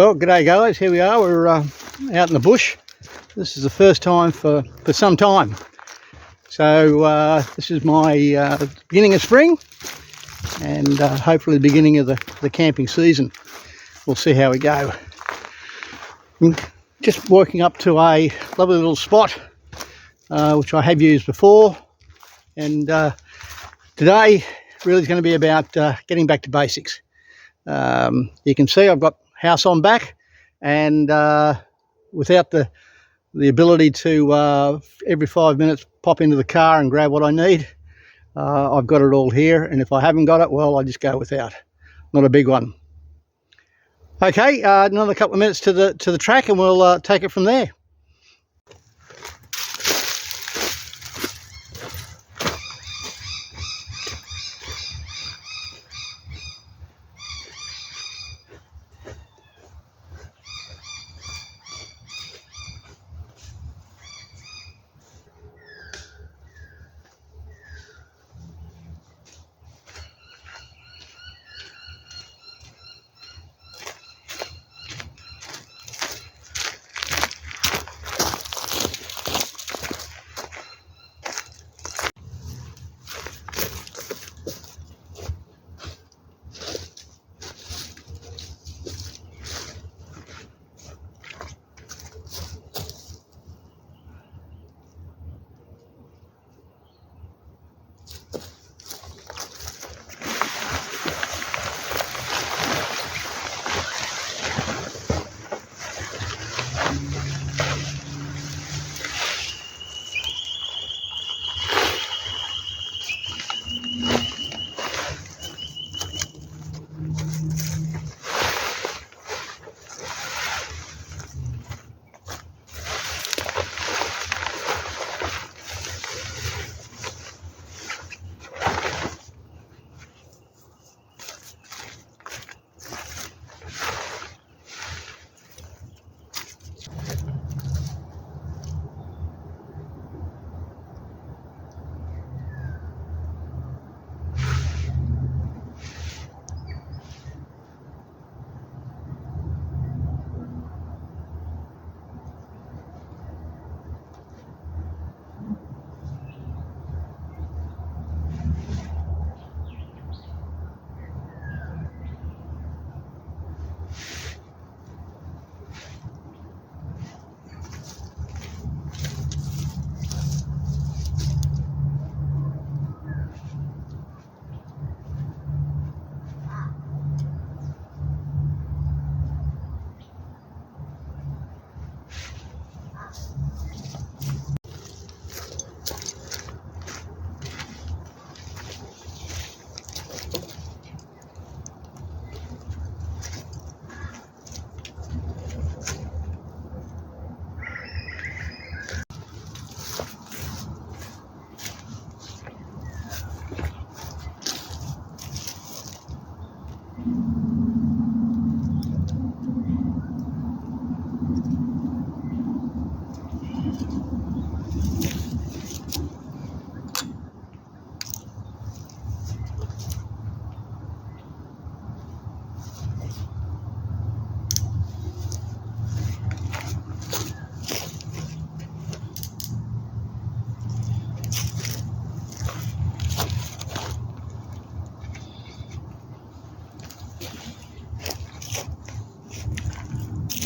Well, g'day guys, here we are, we're out in the bush. This is the first time for some time. So this is my beginning of spring and hopefully the beginning of the camping season. We'll see how we go. I'm just walking up to a lovely little spot which I have used before, and today really is going to be about getting back to basics. You can see I've got house on back, and without the ability to every 5 minutes pop into the car and grab what I need, I've got it all here, and if I haven't got it, well, I just go without. Not a big one. Okay, another couple of minutes to the track and we'll take it from there.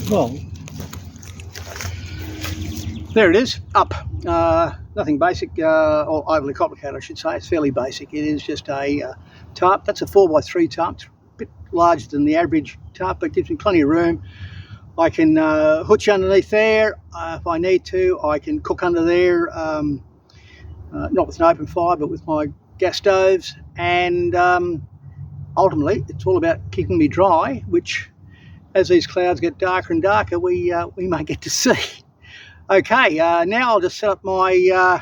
Well, there it is, up. Nothing basic or overly complicated, I should say. It's fairly basic. It is just a tarp. That's a 4x3 tarp. It's a bit larger than the average tarp, but gives me plenty of room. I can hooch underneath there if I need to. I can cook under there, not with an open fire, but with my gas stoves. And ultimately, it's all about keeping me dry, which, as these clouds get darker and darker, we may get to see. Okay, now I'll just set up my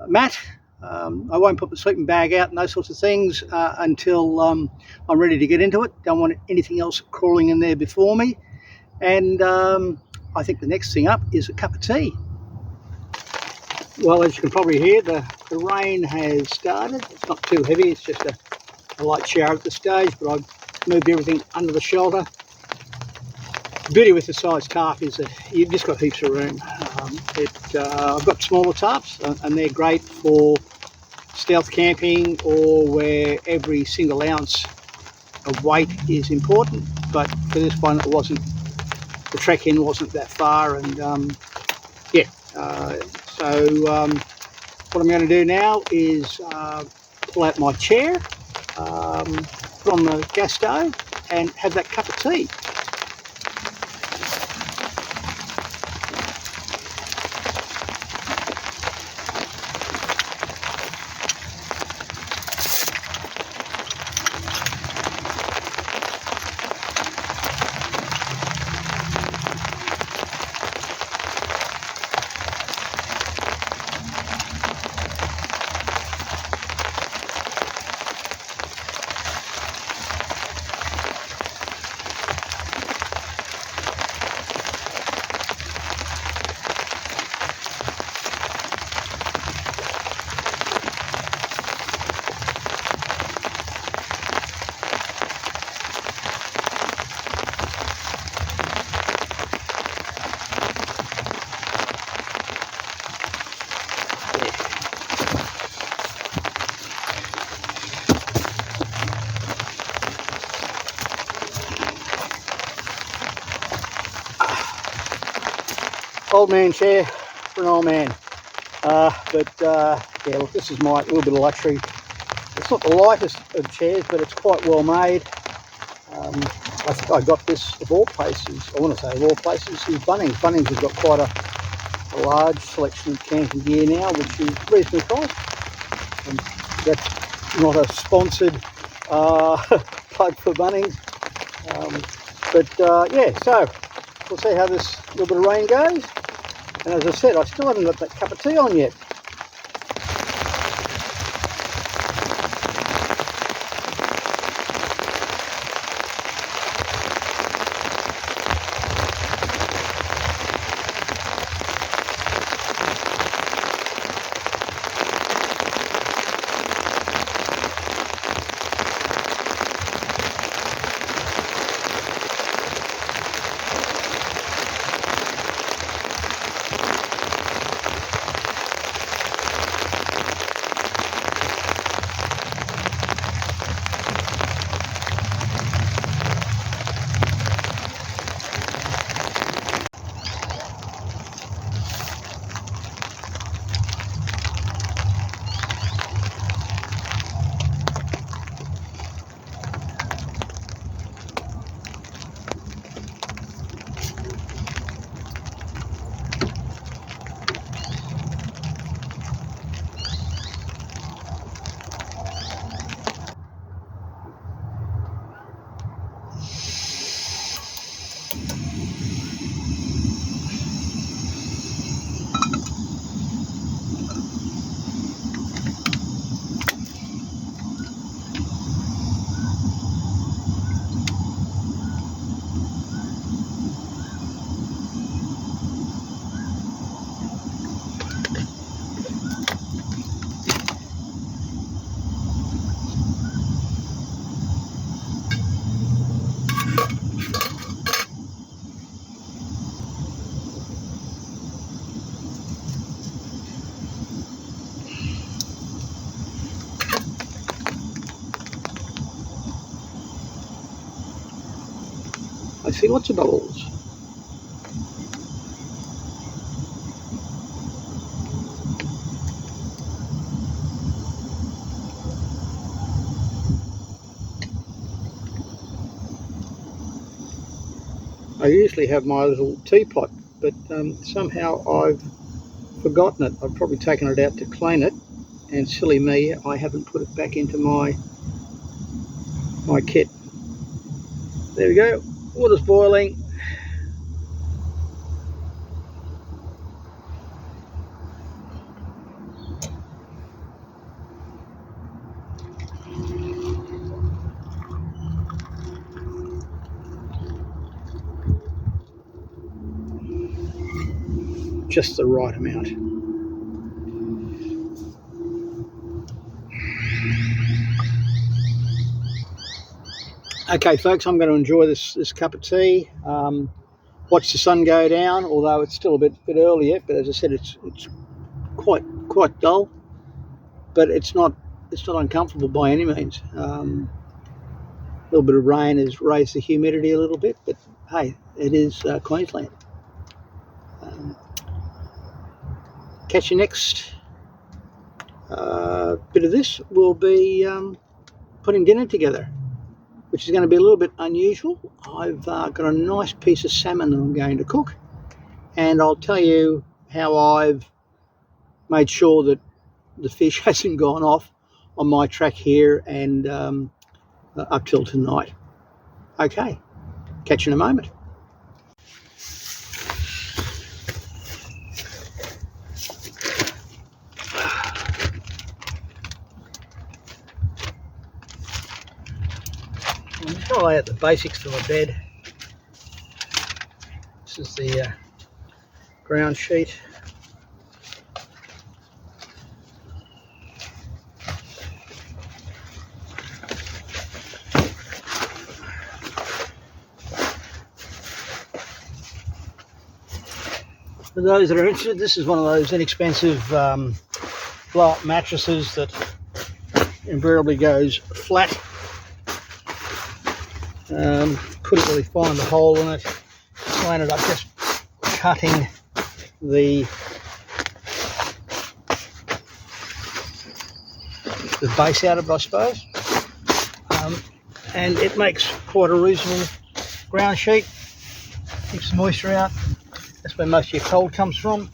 mat. I won't put the sleeping bag out and those sorts of things until I'm ready to get into it. Don't want anything else crawling in there before me. And I think the next thing up is a cup of tea. Well, as you can probably hear, the rain has started. It's not too heavy, it's just a light shower at this stage, but I've moved everything under the shelter The beauty with the size tarp is that you've just got heaps of room. I've got smaller tarps, and they're great for stealth camping, or where every single ounce of weight is important. But for this one, it wasn't. The trek in wasn't that far, and yeah. What I'm going to do now is pull out my chair, put on the gas stove, and have that cup of tea. Old man chair for an old man. Yeah, look, this is my little bit of luxury. It's not the lightest of chairs, but it's quite well made. I think I got this of all places. I want to say of all places is Bunnings. Bunnings has got quite a large selection of camping gear now, which is reasonably priced. That's not a sponsored plug for Bunnings. Yeah, so we'll see how this little bit of rain goes. And as I said, I still haven't got that cup of tea on yet. I see lots of bubbles. I usually have my little teapot, but somehow I've forgotten it. I've probably taken it out to clean it, and silly me, I haven't put it back into my kit. There we go, water's boiling. Just the right amount. Okay folks, I'm going to enjoy this cup of tea. watch the sun go down, although it's still a bit early yet. But as I said, it's quite dull, but it's not uncomfortable by any means. A little bit of rain has raised the humidity a little bit, but hey, it is Queensland. Catch you next bit of this. We'll be putting dinner together, which is going to be a little bit unusual. I've got a nice piece of salmon that I'm going to cook, and I'll tell you how I've made sure that the fish hasn't gone off on my track here and up till tonight. Okay, catch you in a moment. I'm just going to lay out the basics for my bed. This is the ground sheet. For those that are interested, this is one of those inexpensive blow-up mattresses that invariably goes flat. Couldn't really find the hole in it, so I ended up just cutting the base out of it, I suppose, and it makes quite a reasonable ground sheet. Keeps the moisture out. That's where most of your cold comes from.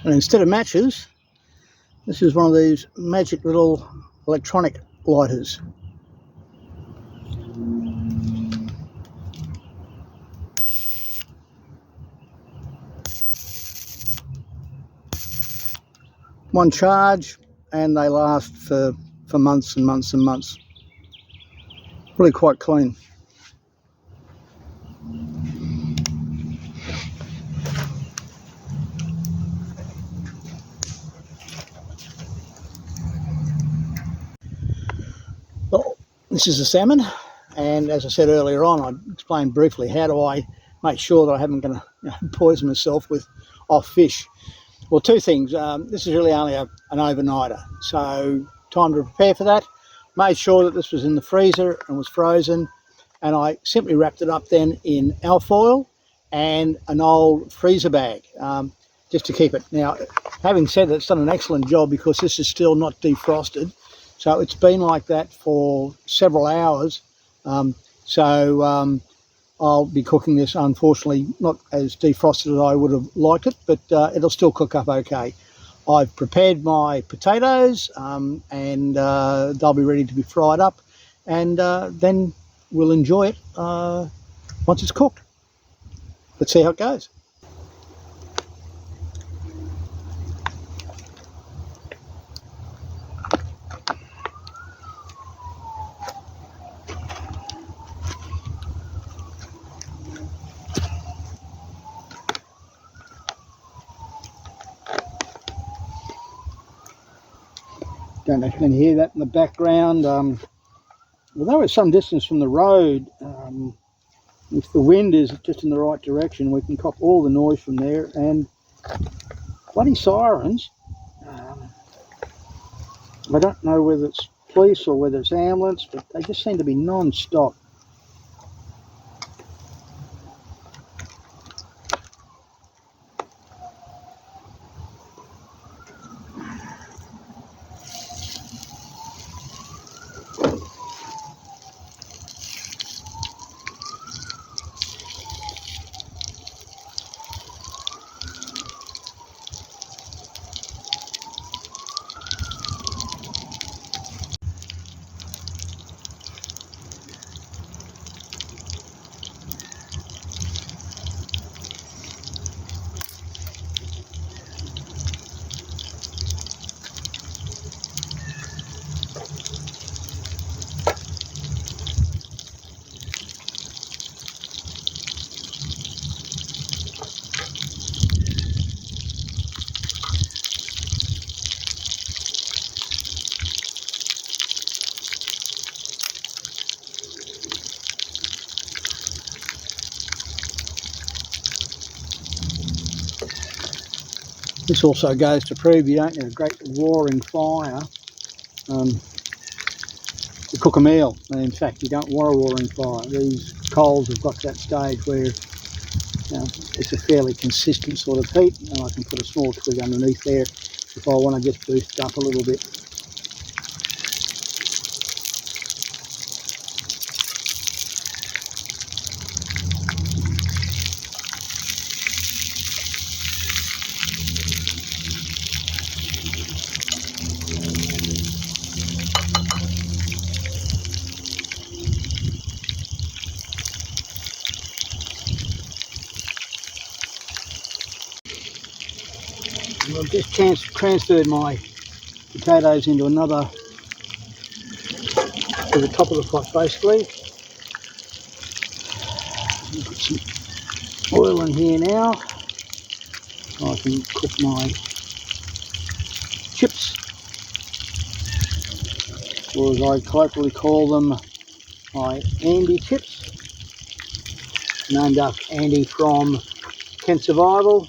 And instead of matches, this is one of these magic little electronic lighters. One charge and they last for months and months and months. Really quite clean. Well, this is a salmon, and as I said earlier on, I explained briefly how do I make sure that I haven't going to poison myself with off fish. Well, two things. This is really only an overnighter, so time to prepare for that. Made sure that this was in the freezer and was frozen, and I simply wrapped it up then in alfoil and an old freezer bag, just to keep it. Now, having said that, it's done an excellent job because this is still not defrosted. So it's been like that for several hours. I'll be cooking this, unfortunately, not as defrosted as I would have liked it, but it'll still cook up okay. I've prepared my potatoes and they'll be ready to be fried up, and then we'll enjoy it once it's cooked. Let's see how it goes. Don't know if you can hear that in the background. although it's some distance from the road, if the wind is just in the right direction, we can cop all the noise from there. And bloody sirens, I don't know whether it's police or whether it's ambulance, but they just seem to be non-stop. This also goes to prove you don't need a great roaring fire to cook a meal. And in fact, you don't want a roaring fire. These coals have got to that stage where it's a fairly consistent sort of heat, and I can put a small twig underneath there if I want to just boost it up a little bit. I've just transferred my potatoes into another, to the top of the pot basically. Put some oil in here now. I can cook my chips, or as I colloquially call them, my Andy chips, named after Andy from Kent Survival.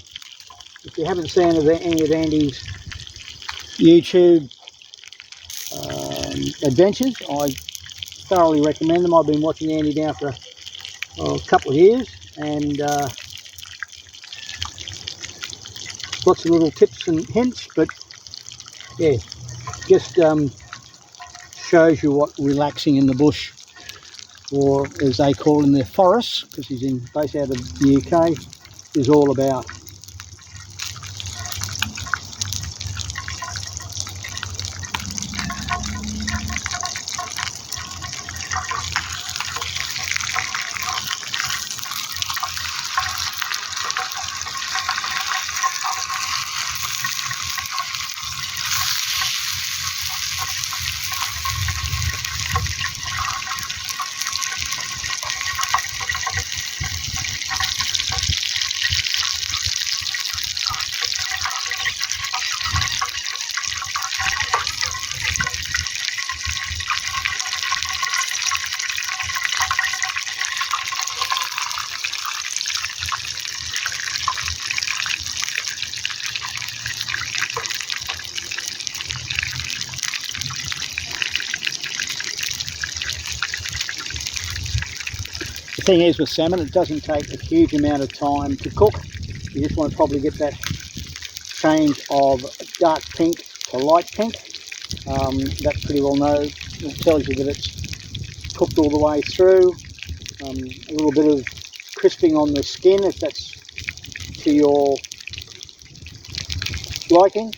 If you haven't seen any of Andy's YouTube adventures, I thoroughly recommend them. I've been watching Andy now for a couple of years, and lots of little tips and hints, but yeah, just shows you what relaxing in the bush, or as they call in the forests, because he's based out of the UK, is all about. The thing is with salmon, it doesn't take a huge amount of time to cook. You just want to probably get that change of dark pink to light pink. That pretty well it tells you that it's cooked all the way through. A little bit of crisping on the skin if that's to your liking.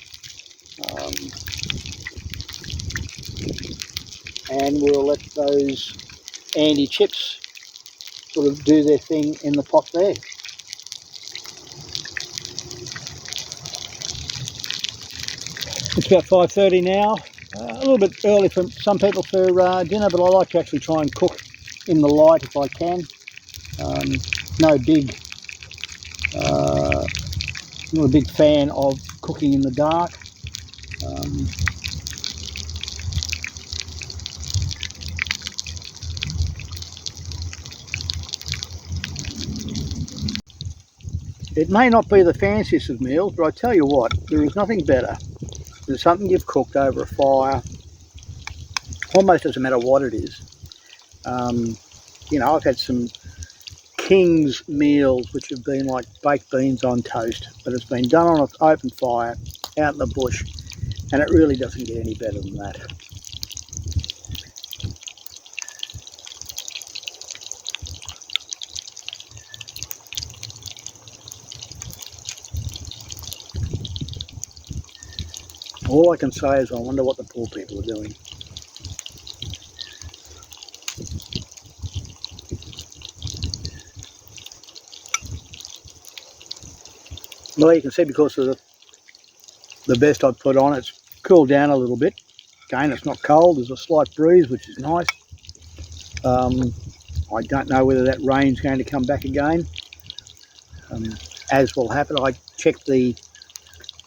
And we'll let those Andy chips sort of do their thing in the pot there. It's about 5:30 now. A little bit early for some people for dinner, but I like to actually try and cook in the light if I can. Not a big fan of cooking in the dark. It may not be the fanciest of meals, but I tell you what, there is nothing better than something you've cooked over a fire. Almost doesn't matter what it is. You know, I've had some King's meals which have been like baked beans on toast, but it's been done on an open fire out in the bush, and it really doesn't get any better than that. All I can say is I wonder what the poor people are doing. Well, you can see because of the vest I've put on, it's cooled down a little bit. Again, it's not cold, there's a slight breeze, which is nice. I don't know whether that rain's going to come back again. As will happen, I checked the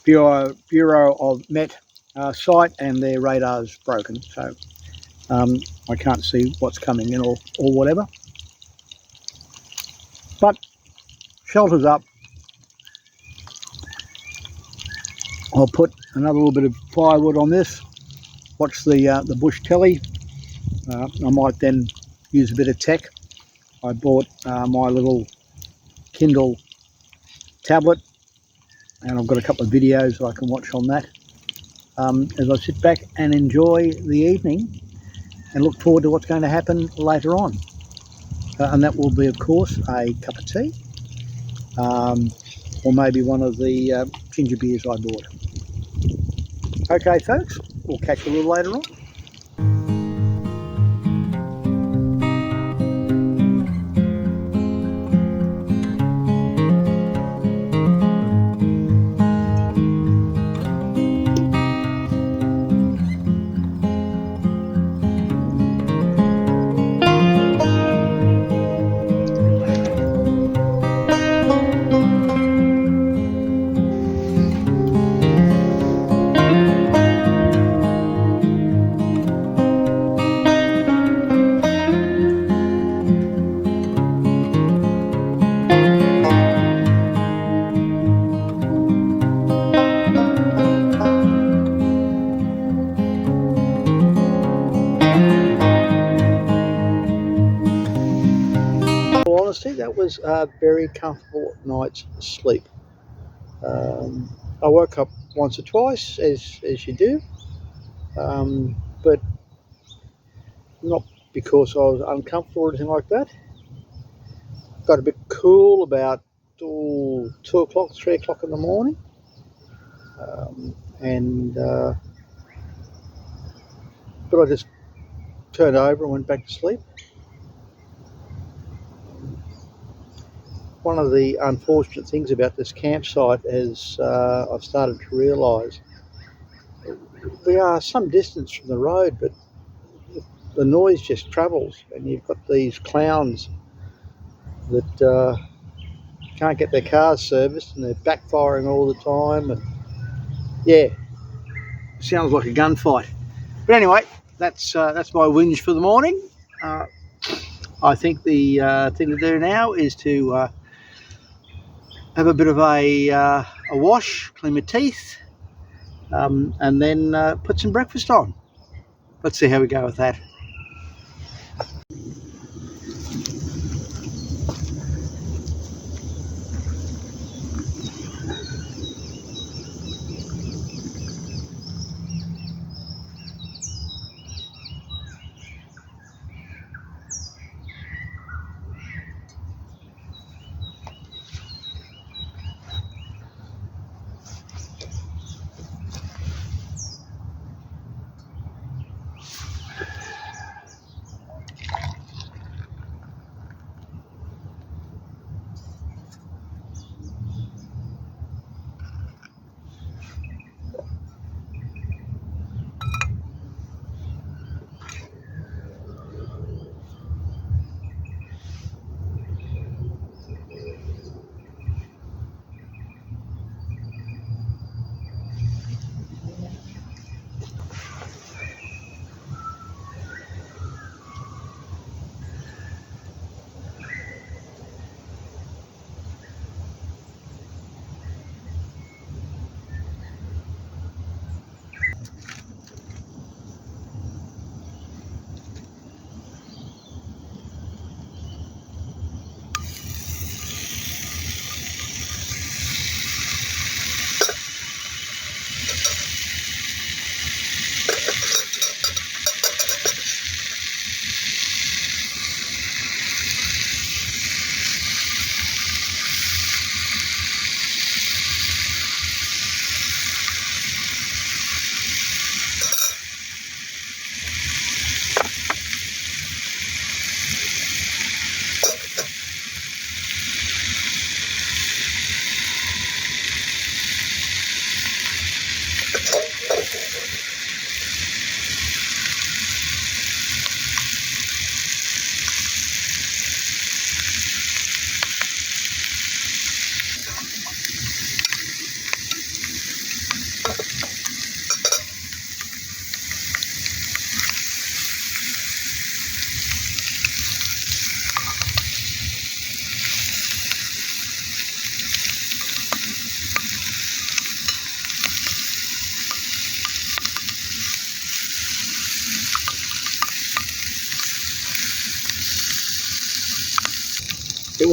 Bureau of Met site and their radar's broken, so I can't see what's coming in or whatever. But shelter's up. I'll put another little bit of firewood on this, watch the bush telly. I might then use a bit of tech. I bought my little Kindle tablet, and I've got a couple of videos I can watch on that as I sit back and enjoy the evening and look forward to what's going to happen later on. And that will be, of course, a cup of tea, or maybe one of the ginger beers I bought. Okay, folks, we'll catch you a little later on. Honesty, that was a very comfortable night's sleep. I woke up once or twice, as you do, but not because I was uncomfortable or anything like that. Got a bit cool about 2 o'clock, 3 o'clock in the morning, but I just turned over and went back to sleep. One of the unfortunate things about this campsite is I've started to realise we are some distance from the road, but the noise just travels, and you've got these clowns that can't get their cars serviced, and they're backfiring all the time, and yeah, sounds like a gunfight. But anyway, that's my whinge for the morning. I think the thing to do now is to have a bit of a wash, clean my teeth, and then put some breakfast on. Let's see how we go with that.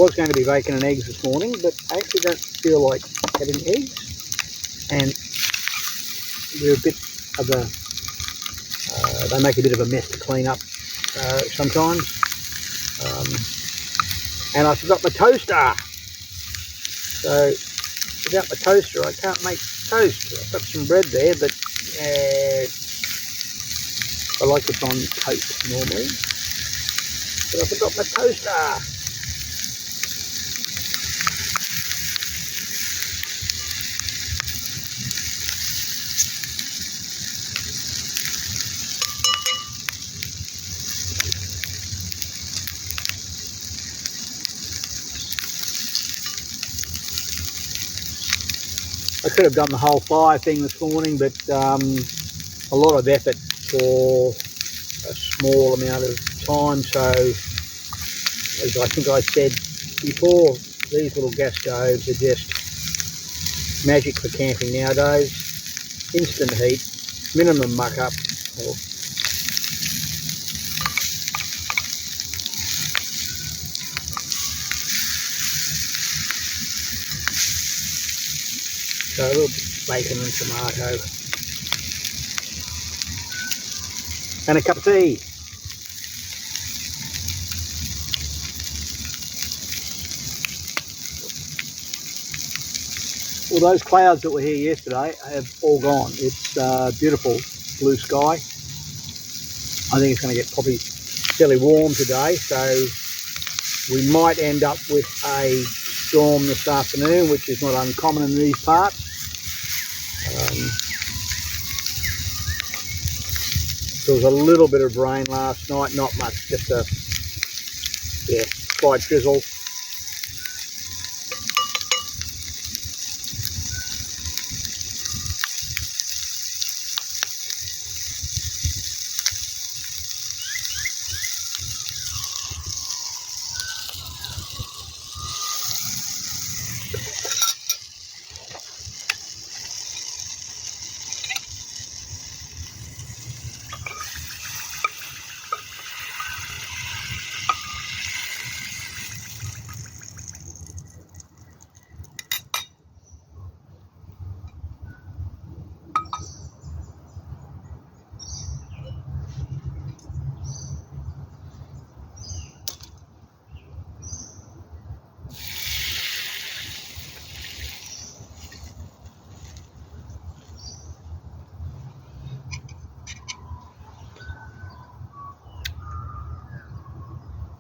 was going to be bacon and eggs this morning, but I actually don't feel like having eggs, and they're a bit of a, they make a bit of a mess to clean up sometimes. And I forgot my toaster, so without my toaster I can't make toast. I've got some bread there, but I like it on toast normally, but I forgot my toaster. I could have done the whole fire thing this morning, but a lot of effort for a small amount of time. So, as I think I said before, these little gas stoves are just magic for camping nowadays. Instant heat, minimum muck up. So a little bacon and tomato. And a cup of tea. Well, those clouds that were here yesterday have all gone. It's beautiful blue sky. I think it's going to get probably fairly warm today, so we might end up with a storm this afternoon, which is not uncommon in these parts. There was a little bit of rain last night, not much, just a slight drizzle.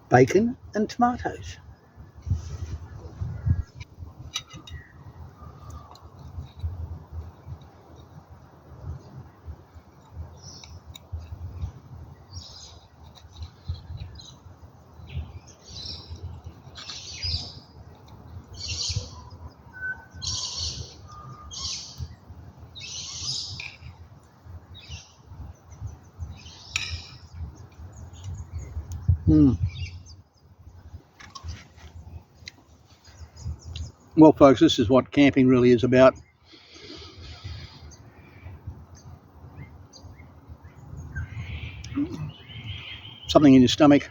Bacon and tomatoes. Well, folks, this is what camping really is about. Something in your stomach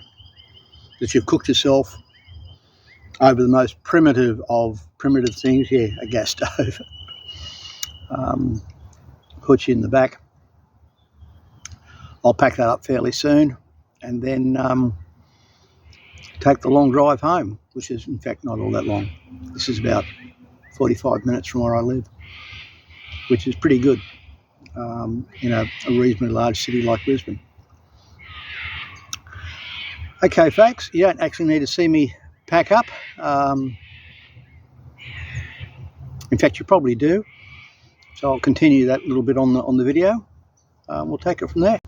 that you've cooked yourself over the most primitive of primitive things. Yeah, a gas stove. Put you in the back. I'll pack that up fairly soon, and then take the long drive home, which is in fact not all that long. This is about 45 minutes from where I live, which is pretty good in a reasonably large city like Brisbane. Okay, folks, you don't actually need to see me pack up. In fact, you probably do. So I'll continue that a little bit on the video. We'll take it from there.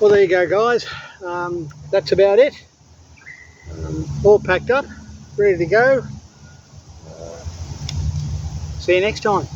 Well, there you go, guys. That's about it. All packed up, ready to go. See you next time.